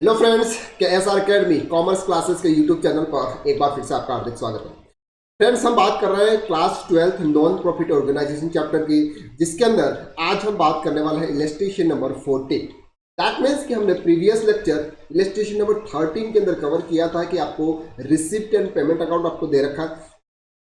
Hello friends, के S R academy commerce classes के YouTube channel पर एक बार फिर से आपका हार्दिक स्वागत है। फ्रेंड्स, हम बात कर रहे हैं class 12th non profit organisation chapter की, जिसके अंदर आज हम बात करने वाले हैं इलस्ट्रेशन नंबर 14। दैट मीन्स कि हमने प्रीवियस लेक्चर इलस्ट्रेशन नंबर 13 के अंदर कवर किया था कि आपको रिसिप्ट एंड पेमेंट अकाउंट आपको दे रखा है,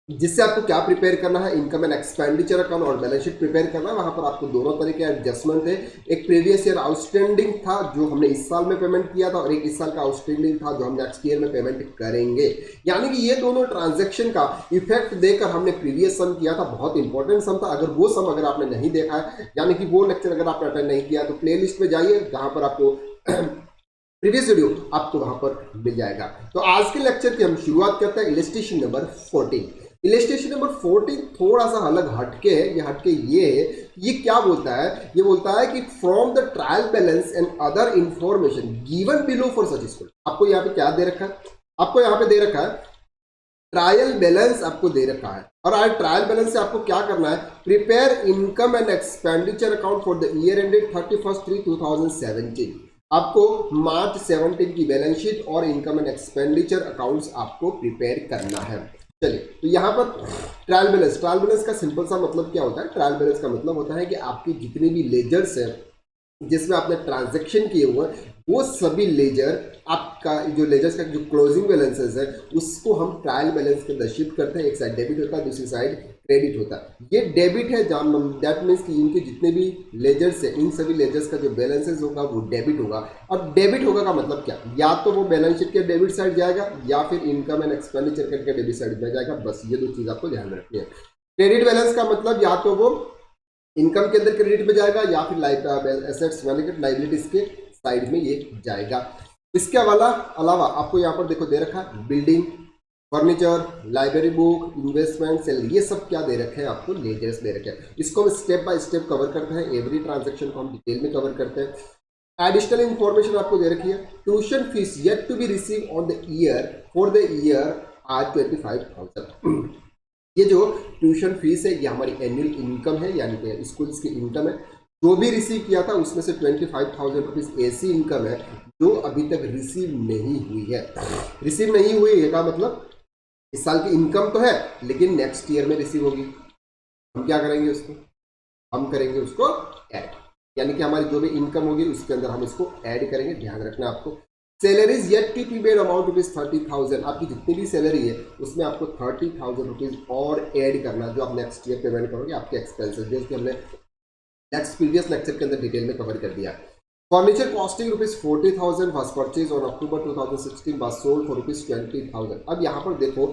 जिससे आपको क्या प्रिपेयर करना है, इनकम एंड एक्सपेंडिचर अकाउंट और बैलेंस शीट प्रिपेयर करना है। वहां पर आपको दोनों तरह के एडजस्टमेंट थे। एक प्रीवियस ईयर आउटस्टैंडिंग था जो हमने इस साल में पेमेंट किया था, और एक इस साल का आउटस्टैंडिंग था जो हम नेक्स्ट ईयर में पेमेंट करेंगे। यानी कि ये दोनों ट्रांजेक्शन का इफेक्ट देकर हमने प्रीवियस सम किया था। बहुत इंपॉर्टेंट सम था। अगर वो सम अगर आपने नहीं देखा है, यानी कि वो लेक्चर अगर आपने अटेंड नहीं किया, तो प्ले लिस्ट में जाइए, जहां पर आपको प्रीवियस वीडियो आपको वहां पर मिल जाएगा। तो आज के लेक्चर की हम शुरुआत करते हैं इलस्ट्रेशन नंबर 14। इलस्ट्रेशन नंबर 14 थोड़ा सा अलग हटके है। ये हटके ये है, ये क्या बोलता है, ये बोलता है कि from the trial balance and other information given below for such school. आपको यहाँ पे क्या दे रखा है? आपको यहाँ पे दे रखा है ट्रायल बैलेंस आपको दे रखा है। और आज ट्रायल बैलेंस से आपको क्या करना है? Prepare income and expenditure account for the year ended 31/3/2017। आपको मार्च 17 की बैलेंस शीट और इनकम एंड एक्सपेंडिचर अकाउंट्स आपको प्रिपेयर करना है। चलिए, तो यहाँ पर ट्रायल बैलेंस का सिंपल सा मतलब क्या होता है? ट्रायल बैलेंस का मतलब होता है कि आपकी जितनी भी लेजर्स है जिसमें आपने ट्रांजैक्शन किए हुए हैं, वो सभी लेजर, आपका जो लेजर्स का जो क्लोजिंग बैलेंसेस है, उसको हम ट्रायल बैलेंस के अंदर शिफ्ट करते हैं। एक साइड डेबिट होता है, दूसरी साइड क्रेडिट होता है। ये डेबिट है, दैट मीन्स कि इनके जितने भी लेजर्स है, इन सभी लेजर्स का जो बैलेंसेस होगा वो डेबिट होगा। अब डेबिट होगा का मतलब क्या? या तो वो बैलेंस शीट के डेबिट साइड जाएगा, या फिर इनकम एंड एक्सपेंडिचर करके डेबिट साइड में जाएगा। बस ये दो चीज आपको ध्यान रखनी है। क्रेडिट बैलेंस का मतलब या तो वो इनकम के अंदर क्रेडिट में जाएगा, या फिर एसेट्स यानी कि लाइबिलिटीज के साइड में ये जाएगा। इसके अलावा आपको यहाँ पर देखो दे रखा है building, furniture, library book, investment, salary, ये सब क्या दे रखे हैं आपको? लेजर्स दे रखे हैं। इसको हम स्टेप बाय स्टेप कवर करते हैं। एवरी ट्रांजेक्शन को हम डिटेल में कवर करते हैं। एडिशनल इंफॉर्मेशन आपको दे रखी है। Tuition fees yet to be received on the year for the year are 25,000। ये जो ट्यूशन फीस है, ये हमारी एनुअल इनकम है, यानी कि स्कूल्स की इनकम है। जो भी रिसीव किया था उसमें से 25,000 रुपीज ऐसी इनकम है जो अभी तक रिसीव नहीं हुई है। रिसीव नहीं हुई है का मतलब इस साल की इनकम तो है, लेकिन नेक्स्ट ईयर में रिसीव होगी। हम क्या करेंगे उसको? हम करेंगे उसको ऐड, यानी कि हमारी जो भी इनकम होगी उसके अंदर हम इसको ऐड करेंगे। ध्यान रखना आपको। Salaries yet to be paid amount rupees 30,000। आपकी जितनी भी सैलरी है उसमें आपको 30,000 रुपीज और ऐड करना, जो आप नेक्स्ट ईयर पेमेंट करोगे आपके एक्सपेंसेस, जो कि हमने नेक्स्ट प्रीवियस लेक्चर के अंदर डिटेल में कवर कर दिया। Furniture costing rupees 40,000 was purchase on October 2016 was sold for rupees 20,000। अब यहाँ पर देखो,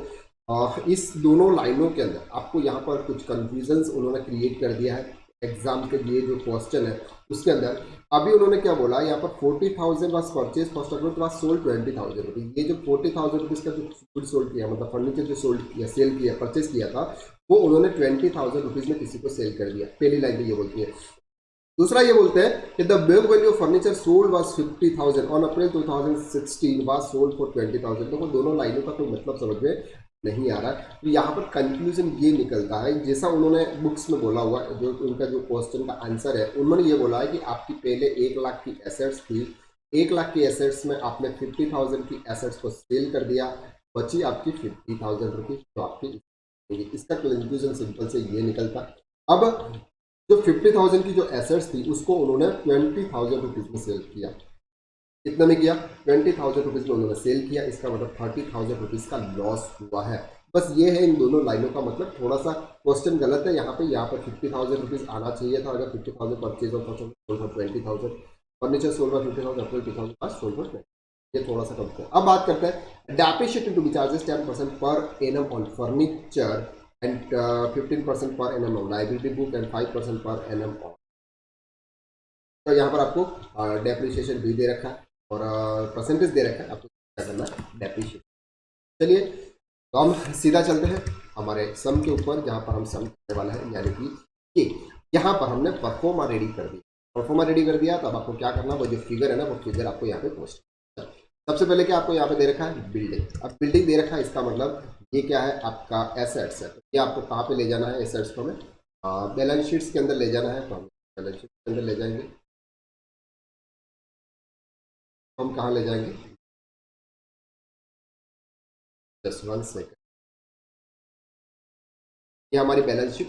इस दोनों लाइनों के अंदर आपको यहाँ पर कुछ कंफ्यूजन उन्होंने क्रिएट कर दिया है। एग्जाम के लिए जो क्वेश्चन है उसके अंदर अभी उन्होंने क्या बोला, यहाँ पर 40,000 was purchase first October was sold 20,000 rupees. ये जो 40,000 रुपीज का जो गुड सोल्ड किया, मतलब फर्नीचर जो सोल्ड किया, सेल किया, परचेज किया था, वो उन्होंने 20,000 रुपीज में किसी को सेल कर दिया। पहली लाइन में ये बोलती है। दूसरा ये बोलते हैं कि the book value of furniture sold was 50,000 on April 2016 was sold for 20,000। तो दोनों लाइनों का कोई मतलब समझ में नहीं आ रहा। तो यहाँ पर कंक्लूजन ये निकलता है, जैसा उन्होंने बुक्स में बोला हुआ, जो उनका जो क्वेश्चन का आंसर है, उन्होंने ये बोला है कि आपकी पहले 1 लाख की एसेट्स थी, 1 लाख की एसेट्स में आपने 50,000 की एसेट्स को सेल कर दिया, बची आपकी 50,000 रुपीज जो आपकी। इसका कंक्लूजन सिंपल से ये निकलता। अब जो 50,000 की जो एसेट्स थी उसको उन्होंने 20,000 रुपीज में सेल किया। कितने में किया? 20,000 रुपीज में उन्होंने सेल किया। इसका मतलब 30,000 रुपीज का लॉस हुआ है। बस ये है इन दोनों लाइनों का मतलब। थोड़ा सा क्वेश्चन गलत है यहाँ पर 50,000 रुपीज आना चाहिए था। अगर 50,000 purchase of sold for 20,000, furniture sold for 50,000, April 2000 sold for 20,000। ये थोड़ा सा कम है। अब बात करते हैं डेप्रिसिएशन टू बी चार्जेस 10% पर annum on furniture and 15% per annum on liability book and 5% per annum on। तो यहाँ पर आपको डेप्रिसिएशन भी दे रखा है और परसेंटेज दे रखा है, आपको क्या करना है? डेप्रिसिएशन। चलिए, तो हम सीधा चलते हैं हमारे सम के ऊपर, जहाँ पर हम सम करने वाला है, यानी कि यहाँ पर हमने परफॉर्मा रेडी कर दिया। परफॉर्मा रेडी कर दिया, तो अब आपको क्या करना, वो जो फिगर है ना, वो फिगर आपको यहाँ पे पोस्ट। सबसे पहले क्या आपको यहाँ पे दे रखा है? बिल्डिंग। अब बिल्डिंग दे रखा है, इसका मतलब ये क्या है? आपका एसेट्स है। ये आपको कहाँ पे ले जाना है? एसेट्स को हमें बैलेंस शीट्स के अंदर ले जाना है, तो हम बैलेंस शीट के अंदर ले जाएंगे। हम कहाँ ले जाएंगे, जस्ट 1 सेकेंड। ये हमारी बैलेंस शीट,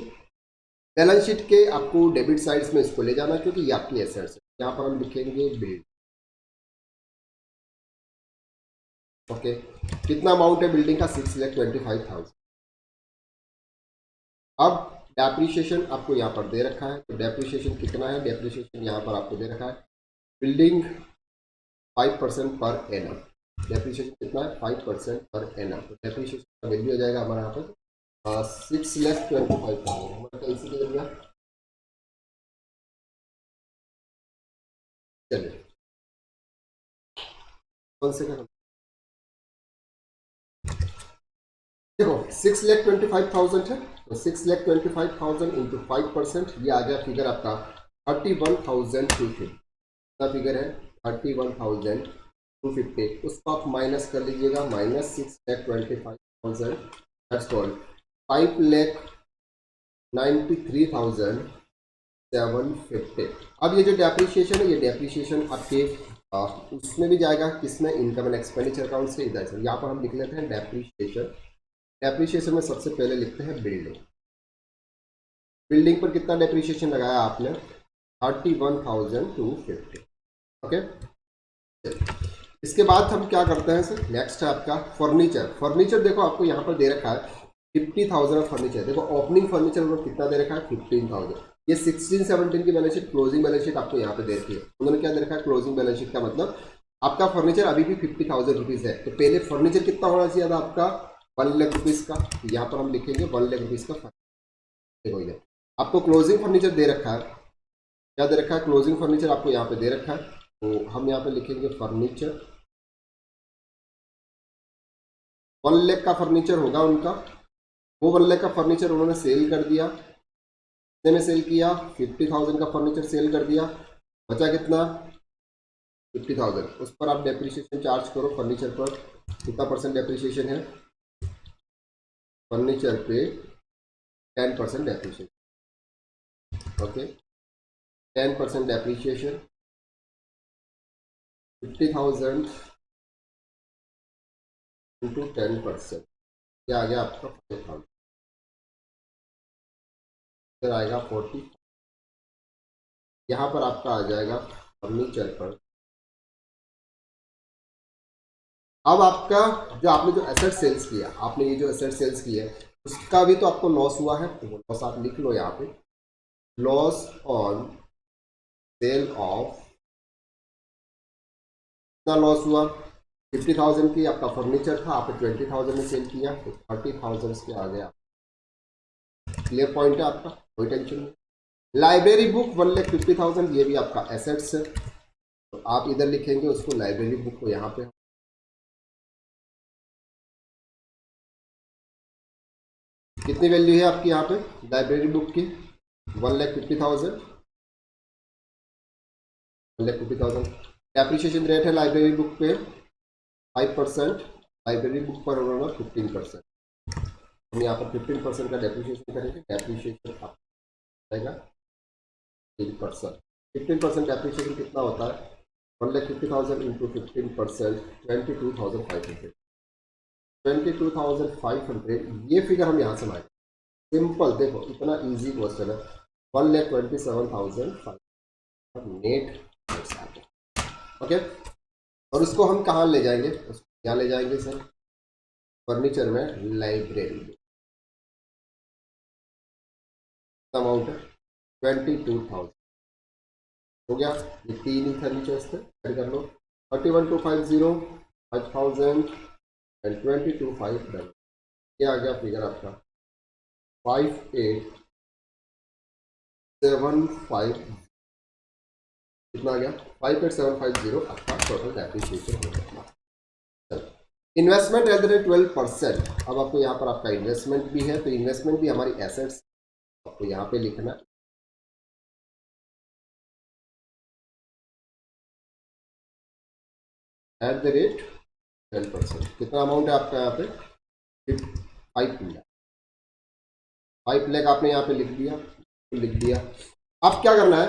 बैलेंस शीट के आपको डेबिट साइड्स में इसको ले जाना क्योंकि ये आपकी एसेट्स है। यहाँ पर हम लिखेंगे बिल्ड। ओके, कितना अमाउंट है बिल्डिंग का, 6,25,000। अब डेप्रिसिएशन आपको यहाँ पर दे रखा है, तो डेप्रिसिएशन कितना है, डेप्रिसिएशन यहाँ पर आपको दे रखा है बिल्डिंग 5% पर एनम। डेप्रिसिएशन कितना है, 5% पर एनम। तो डेप्रिसिएशन का वैल्यू हो जाएगा हमारा यहाँ पर 6,25,000। हमारा कैसे किया गया, चलिए कौन से का, देखो 6,25,000 है, तो 6,25,000 इंटू 5%, ये आ गया फिगर आपका 31,250। कितना फिगर है, 31,250। उसको आप माइनस कर लीजिएगा, माइनस 6,25,000 दैट्स कॉल्ड 5,93,750। अब ये जो डेप्रिसिएशन है, ये डेप्रिसिएशन आपके उसमें भी जाएगा, किसमें, इनकम एंड एक्सपेंडिचर अकाउंट से इधर से। यहाँ पर हम लिख लेते हैं डेप्रिसिएशन। डेप्रिसिएशन में सबसे पहले लिखते हैं बिल्डिंग। बिल्डिंग पर कितना डेप्रिसिएशन लगाया आपने, 31,250। ओके, इसके बाद हम क्या करते हैं सर, नेक्स्ट है आपका फर्नीचर। फर्नीचर देखो आपको यहाँ पर दे रखा है 50,000 फर्नीचर। देखो ओपनिंग फर्नीचर उन्होंने कितना दे रखा है, 15,000। ये 16-17 की balance sheet, closing balance sheet आपको यहाँ पे दे रखी है। उन्होंने क्या दे रखा है, क्लोजिंग बैलेंस शीट का मतलब आपका फर्नीचर अभी भी 50,000 रुपीज है। तो पहले फर्नीचर कितना होना चाहिए था आपका, 1 लाख रुपीज का। यहाँ पर हम लिखेंगे 1 लाख रुपीज का फर्नीचर। देखो ये आपको क्लोजिंग फर्नीचर दे रखा है, क्या दे रखा है, क्लोजिंग फर्नीचर आपको यहाँ पे दे रखा है। तो हम यहाँ पे लिखेंगे फर्नीचर, 1 लाख का फर्नीचर होगा उनका। वो 1 लाख का फर्नीचर उन्होंने सेल कर दिया। कितने में सेल किया, 50,000 का फर्नीचर सेल कर दिया। बचा कितना, 50,000। उस पर आप डेप्रिसिएशन चार्ज करो फर्नीचर पर। कितना परसेंट डेप्रिसिएशन है, फर्नीचर पे 10% डेप्रिसिएशन। ओके, 10% डेप्रिसिएशन, 50,000 इंटू 10%, क्या आ गया आपका 5,000, फिर आएगा 40। यहाँ पर आपका आ जाएगा फर्नीचर पर। अब आपका जो आपने जो एसेट सेल्स किया, आपने ये जो एसेट सेल्स किया उसका भी तो आपको लॉस हुआ है, तो वो लॉस आप लिख लो यहाँ पे, लॉस ऑन सेल ऑफ। कितना लॉस हुआ, 50,000 की आपका फर्नीचर था, आपने 20,000 में सेल किया, तो 30,000 के आ गया। क्लियर पॉइंट है आपका, कोई टेंशन नहीं। लाइब्रेरी बुक 1,50,000, ये भी आपका एसेट्स है, तो आप इधर लिखेंगे उसको, लाइब्रेरी बुक को यहाँ पे। कितनी वैल्यू है आपकी यहाँ पे लाइब्रेरी बुक की, 1,50,000, 1,50,000। डेप्रिसिएशन रेट है लाइब्रेरी बुक पे 5%, लाइब्रेरी बुक पर उन्होंने 15%। हम यहाँ पर 15% का डेप्रिसिएशन करेंगे। डेप्रिसिएशन आप जाएगा 3%। 15% डेप्रिसिएशन कितना होता है, 1,50,000 इंटू 15%, 22,500। 22,500 ये फिगर हम यहाँ से लाए। सिंपल, देखो इतना इजी क्वेश्चन है। 1,27,500 नेट। ओके, और उसको हम कहाँ ले जाएंगे, क्या ले जाएंगे सर, फर्नीचर में लाइब्रेरी। अमाउंट है 22,000 हो गया। ये तीन ही फर्नीचर्स थे, ऐड कर लो। 31,250, 5,000 एंड 22,500। ये आ गया फिगर आपका 5,8,750। कितना आ गया, 5,8,750 आपका टोटल डेप्रिसिएशन हो गया। Investment at the rate 12%। अब आपको यहाँ पर आपका इन्वेस्टमेंट भी है, तो इन्वेस्टमेंट भी हमारी एसेट्स आपको यहाँ पे लिखना एट द रेट 12%। कितना अमाउंट है आपका यहाँ पे, 5 लाख। 5 लाख आपने यहाँ पे लिख दिया। अब क्या करना है,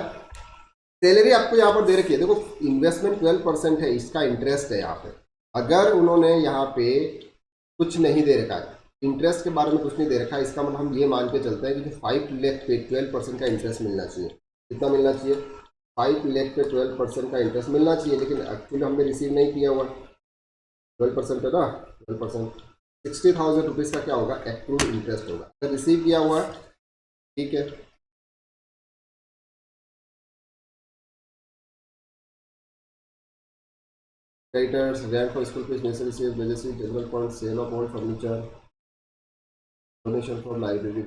सैलरी आपको यहाँ पर दे रखी है, देखो इन्वेस्टमेंट 12% है, इसका इंटरेस्ट है यहाँ पे। अगर उन्होंने यहाँ पे कुछ नहीं दे रखा है, इंटरेस्ट के बारे में कुछ नहीं दे रखा है, इसका मतलब हम ये मान के चलते हैं कि जो 5 लाख पे 12% का इंटरेस्ट मिलना चाहिए। कितना मिलना चाहिए? 5 लाख पे 12% का इंटरेस्ट मिलना चाहिए, लेकिन एक्चुअली हमने रिसीव नहीं किया हुआ। 12% है ना, 12%, 60,000 रुपीज़ का क्या होगा? एक्रूड इंटरेस्ट होगा। अगर रिसीव किया हुआ है, ठीक है, creditors, rent for school fees, necessary wages, general fund, sale of old furniture, donation for library।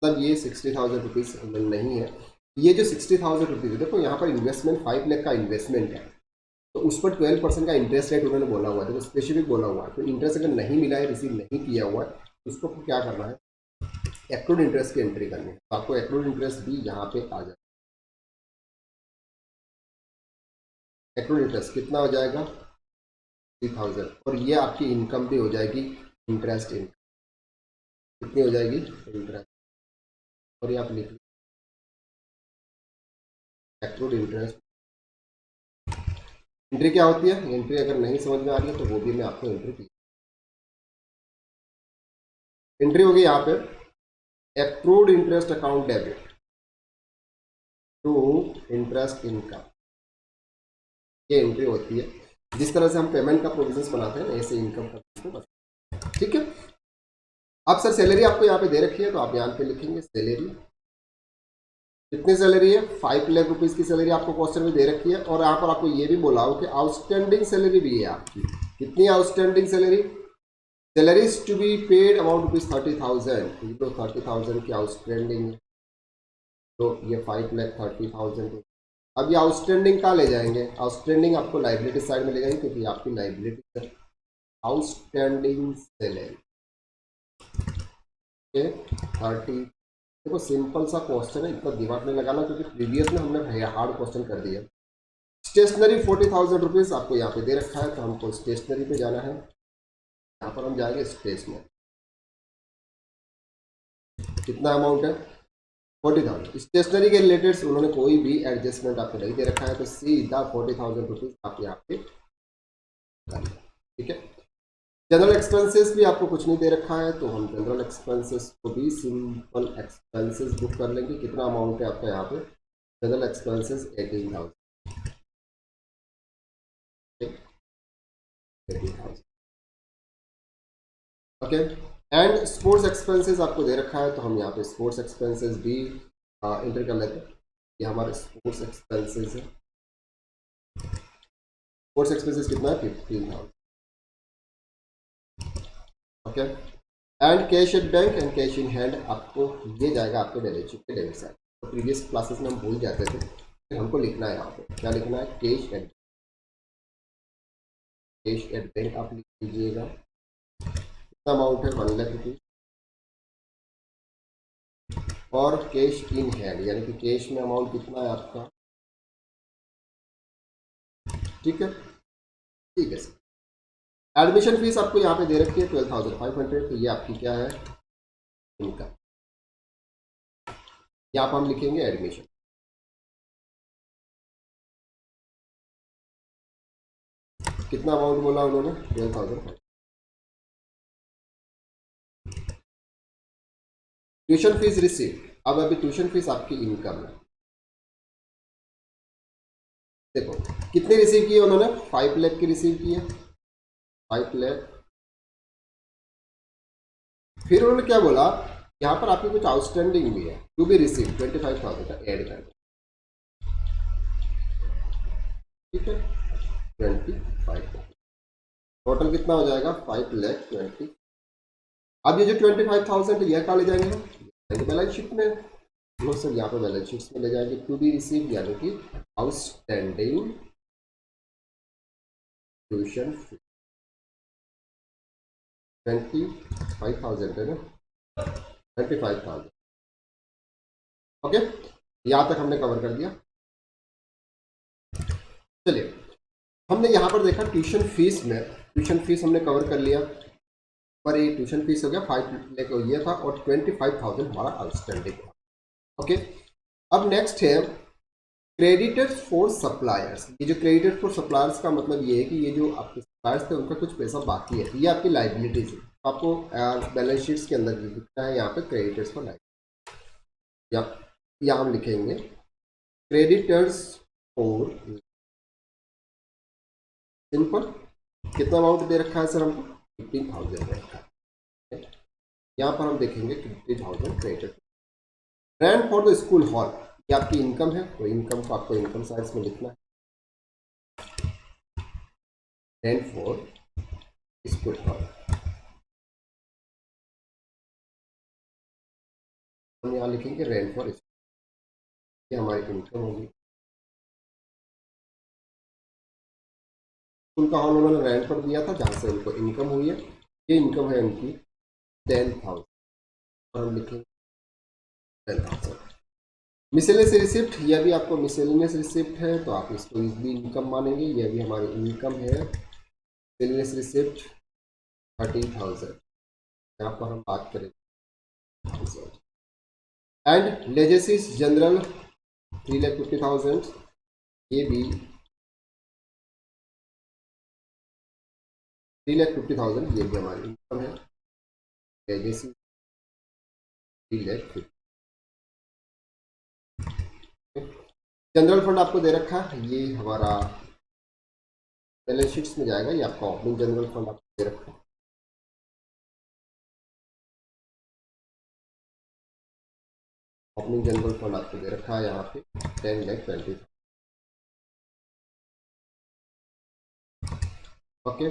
मतलब ये 60,000 रुपीज़ नहीं है। ये जो 60,000 रुपीज़ है, देखो यहाँ पर इन्वेस्टमेंट 5 लाख का इन्वेस्टमेंट है, तो उस पर 12% का इंटरेस्ट रेट उन्होंने बोला हुआ है, देखो स्पेसिफिक बोला हुआ है। तो इंटरेस्ट अगर नहीं मिला है, रिसीव नहीं किया हुआ है, तो उसको क्या करना है? एक्रूड इंटरेस्ट की एंट्री करनी है। तो आपको एक्रूड इंटरेस्ट भी यहाँ पे आ जाए। एक्रूड इंटरेस्ट कितना हो जाएगा? 3000, और ये आपकी इनकम भी हो जाएगी, इंटरेस्ट इनकम कितनी हो जाएगी? इंटरेस्ट। और ये आप लिख एक्रूड इंटरेस्ट। एंट्री क्या होती है? एंट्री अगर नहीं समझ में आ रही है तो वो भी मैं आपको एंट्री की। एंट्री होगी यहाँ पे accrued interest account debit to interest income, ये एंट्री होती है। जिस तरह से हम पेमेंट का प्रोविजंस बनाते हैं, ऐसे इनकम का, ठीक है। अब सर सैलरी आपको यहाँ पे दे रखी है, तो आप यहाँ पे लिखेंगे सैलरी। कितनी सैलरी है? 5 लाख रुपीज़ की सैलरी आपको क्वेश्चन में दे रखी है। और यहाँ पर आपको ये भी बोला हो कि आउटस्टैंडिंग सैलरी भी है आपकी। कितनी outstanding salary? Salaries to be paid amount rupees 30,000, तो 30,000 की आउटस्टैंडिंग है, तो ये 5,30,000। अब ये आउटस्टैंडिंग कहाँ ले जाएंगे? आउटस्टैंडिंग आपको लाइबिलिटी साइड में ले जाएंगे, क्योंकि आपकी लाइबिलिटी आउटस्टैंडिंग सैलरी 30। देखो सिंपल सा क्वेश्चन है, इतना दिमाग में लगाना, क्योंकि प्रीवियस में हमने हार्ड क्वेश्चन कर दिया। स्टेशनरी 40,000 रुपीज़ आपको यहाँ पे दे रखा है, तो हमको स्टेशनरी पे जाना है। यहाँ पर हम जाएंगे स्टेशनरी, कितना अमाउंट है? 40,000। स्टेशनरी के रिलेटेड उन्होंने कोई भी एडजस्टमेंट आपको नहीं दे रखा है, तो सीधा 40,000 रुपीज़ आप यहाँ पे कर, ठीक है। जनरल एक्सपेंसेस भी आपको कुछ नहीं दे रखा है, तो हम जनरल एक्सपेंसेस को भी सिंपल एक्सपेंसेस बुक कर लेंगे। कितना अमाउंट है आपका यहाँ पे? General expenses 18,000, 18,000, okay. And sports expenses आपको दे रखा है, तो हम यहाँ पे स्पोर्ट्स एक्सपेंसेस भी इंटर कर लेते हैं। ये हमारे स्पोर्ट्स एक्सपेंसेस है। स्पोर्ट्स एक्सपेंसेस कितना है? 15,000, okay. And cash at bank and cash in hand आपको ये जाएगा आपके बैलेंस शीट के डेबिट साइड। तो प्रीवियस क्लासेस में हम भूल जाते थे, फिर हमको लिखना है यहाँ पे, क्या लिखना है? कैश एट बैंक आप लिख लीजिएगा। कितना अमाउंट है? 1 लाख रुपीज। और कैश इन हैंड यानी कि कैश में अमाउंट कितना है आपका? ठीक है, ठीक है सर। एडमिशन फीस आपको यहाँ पे दे रखी है 12,500, तो ये आपकी क्या है? इनकम। यहाँ पर हम लिखेंगे एडमिशन। कितना अमाउंट बोला उन्होंने? 12,500। ट्यूशन फीस रिसीव, अब अभी ट्यूशन फीस आपकी इनकम है। देखो कितनी रिसीव की है उन्होंने? 5 लाख की रिसीव की है, 5 लाख। फिर उन्होंने क्या बोला? यहाँ पर आपकी कुछ आउटस्टैंडिंग भी है, टू बी रिसीव 25,000 का ऐड कर, ठीक है। 25 टोटल कितना हो जाएगा? 5 लाख 20। अब ये जो 25,000 यह कहाँ ले जाएंगे हम? बैलेंस शीट में। लो सर यहाँ पे बैलेंस शीट में ले जाएंगे, टू बी रिसीव यानी कि आउटस्टैंडिंग ट्यूशन फी 25,000 है ना, 25,000, ओके। यहाँ तक हमने कवर कर दिया। चलिए हमने यहाँ पर देखा ट्यूशन फीस में, ट्यूशन फीस हमने कवर कर लिया, पर ये ट्यूशन फीस हो गया 5 लाख ये था, और 25,000 हमारा आउटस्टैंडिंग था, ओके। अब नेक्स्ट है क्रेडिटर्स फॉर सप्लायर्स। ये जो क्रेडिटर्स फॉर सप्लायर्स का मतलब ये है कि ये जो आपके सप्लायर्स थे उनका कुछ पैसा बाकी है, ये आपकी लाइबिलिटीज है। आपको बैलेंस शीट्स के अंदर लिखना है यहाँ पे क्रेडिटर्स फॉर लाइबिलिटी, या हम लिखेंगे क्रेडिटर्स फॉर, सिंपल। कितना अमाउंट दे रखा है सर हमको? 15,000 दे रखा है। यहाँ पर हम देखेंगे 50,000 credit. Rent for the school hall, ये आपकी इनकम है, तो इनकम को आपको इनकम साइड में लिखना है, रेंट फॉर स्कूल हॉल। हम यहाँ लिखेंगे रेंट फॉर स्कूल, ये हमारी इनकम होगी। उनका हॉल उन्होंने रेंट पर दिया था जहाँ से उनको इनकम हुई है, ये इनकम है उनकी 10,000, और हम लिखेंगे 10,000। मिसलेनियस रिसिप्ट, यह भी आपको मिसलेनियस रिसिप्ट है तो आप इसको भी इनकम मानेंगे, यह भी हमारी इनकम है। मिसलेनियस रिसिप्ट 30,000, यहाँ पर हम बात करेंगे। एंड लेजेसिस जनरल 3,50,000, ये भी 3,50,000, ये भी हमारी इनकम है। लेजेसिस 3,50,000। जनरल फंड आपको दे रखा है, ये हमारा बैलेंस शीट्स में जाएगा, ये आपका ओपनिंग जनरल फंड आपको दे रखा है। ओपनिंग जनरल फंड आपको दे रखा है यहाँ पे 10,20,000। Okay,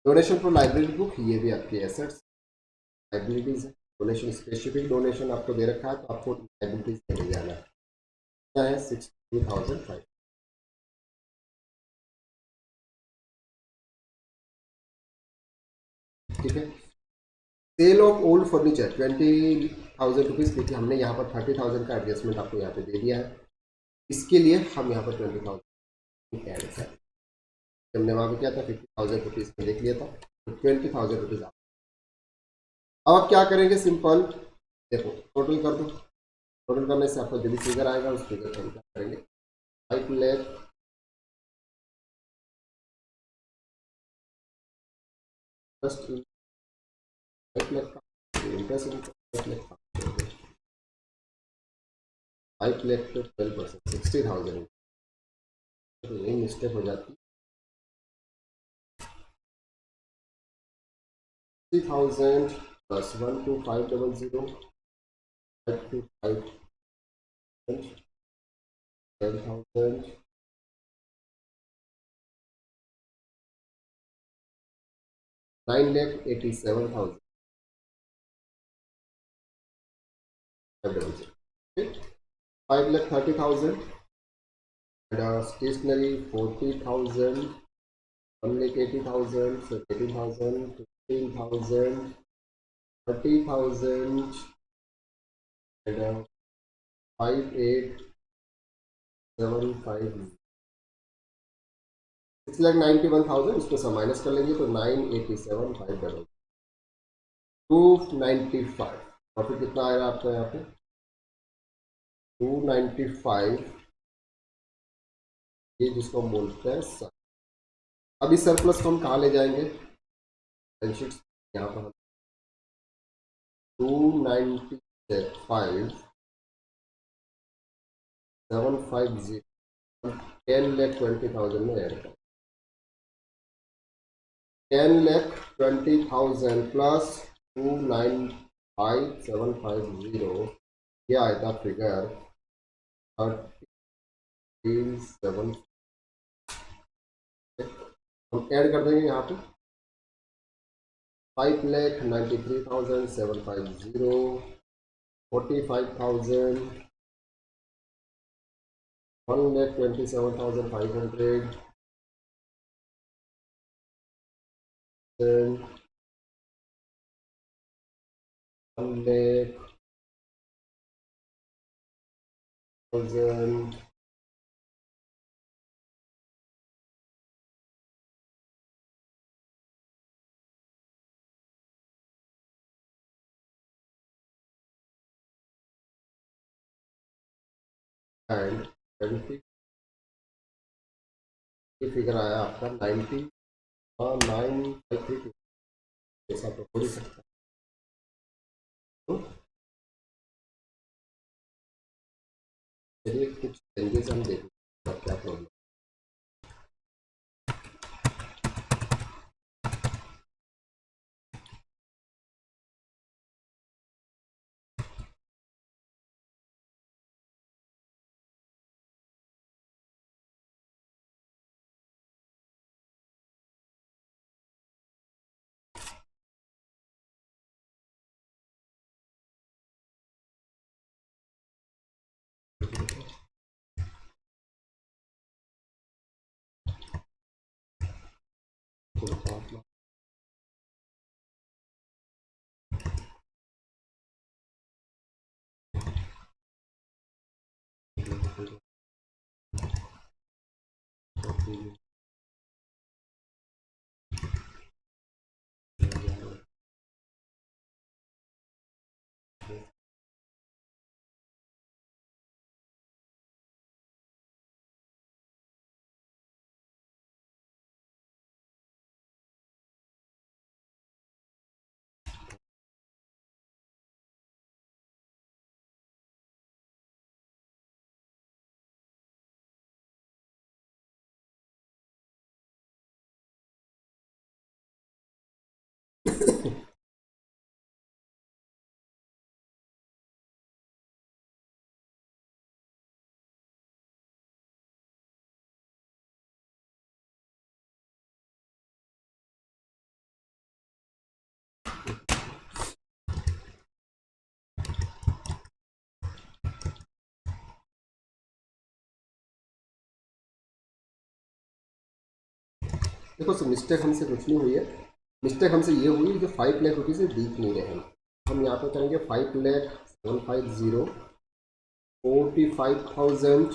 donation for library book, ये भी आपकी एसेट्स लाइबिलिटीज है। डोनेशन स्पेसिफिक डोनेशन आपको दे रखा है तो आपको लाइबिलिटीज में ले जाना है, क्या है 62,500। ठीक है। Sale of old furniture 20,000 rupees, क्योंकि हमने यहाँ पर 30,000 का एडजस्टमेंट आपको यहाँ पे दे दिया है, इसके लिए हम यहाँ पर 20,000 ऐड करें। हमने वहाँ पे क्या था 50,000 रुपीज़ में देख लिया था, तो 20,000 रुपीज़। अब आप क्या करेंगे, सिंपल देखो टोटल कर दो, टोटल करने से आपको जो भी फिगर आएगा उस फिगर को हम क्या करेंगे 5,00,000 प्लस 5,00,000 का इंटरेस्ट इनकम 5,00,000 पे 12%, 60,000। तो यही मिस्टेक हो जाती है, 60,000 प्लस 12500 525 10,000 9,87,000 5,30,000 and stationery 40,000, 1,80,000, 18,000, 15,000, 30,000 and 5,875 6,91,000, इसको सब माइनस कर लेंगे तो 9,87,500 295। प्रॉफिट कितना आएगा आपका यहाँ पे 295, ये जिसको हम बोलते हैं सर। अब इस सरप्लस को हम कहाँ ले जाएंगे, यहाँ पर हम 295,750 10,20,000 में ऐड कर 10,20,000 प्लस 295,750, ये आएगा फिगर 37। हम ऐड कर देंगे यहाँ पे 5,93,750, 45,000, 1,27,500, 1,00,000 एंड 20, ये फिगर आया आपका 99.3, ऐसा तो हो ही सकता है। तो चलिए कुछ चेंजेस हम देखें क्या प्रॉब्लम। देखो सर, मिस्टेक हमसे कुछ नहीं हुई है। मिस्टेक हमसे ये हुई जो 5 लाख रुपीज़ दिख नहीं रहे हैं। हम यहाँ पे करेंगे 5,750, 45,000,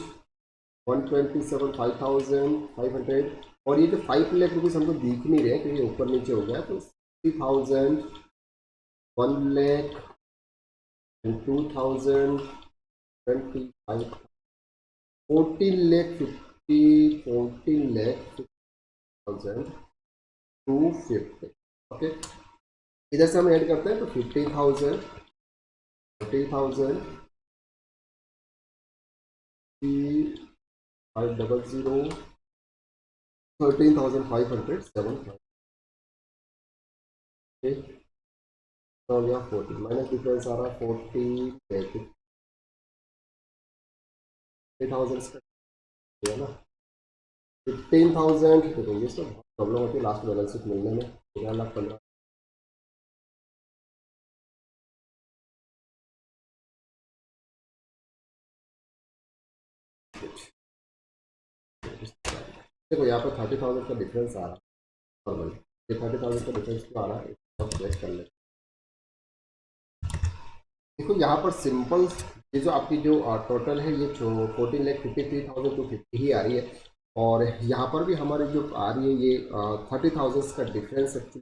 127, 5,500, और ये जो 5 लाख रुपीज़ हमको दिख नहीं रहे क्योंकि ऊपर नीचे हो गया, तो 60,000, 1 लाख, 2,000, 25, 14 लाख 14,50,250। ओके, इधर से हम ऐड करते हैं तो 15,000, 30,000, 500, 13,500, 7, तो यहाँ 40 माइनस डिफरेंस आ रहा है 40, 3,000 है ना, 15,000। देखो ये सब प्रॉब्लम होती है लास्ट बैलेंस शीट मिलने में, 13,15,000। देखो यहाँ पर 30,000 का डिफरेंस आ रहा है नॉर्मल, ये 30,000 का डिफरेंस क्यों आ रहा है चेक कर लेते। देखो यहाँ पर सिंपल, ये जो आपकी जो टोटल है ये 14,53,250 ही आ रही है, और यहाँ पर भी हमारी जो आ रही है ये 30,000 का डिफरेंस एक्चुअली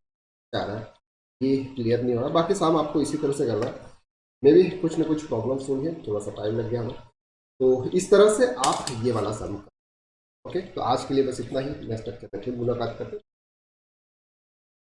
आ रहा है, ये क्लियर नहीं हो रहा। बाकी शाम आपको इसी तरह से करना है, मे भी कुछ ना कुछ प्रॉब्लम्स हुई है, थोड़ा सा टाइम लग गया हमें, तो इस तरह से आप ये वाला सम। ओके, तो आज के लिए बस इतना ही, नेक्स्ट लेक्चर में फिर मुलाकात करते हैं।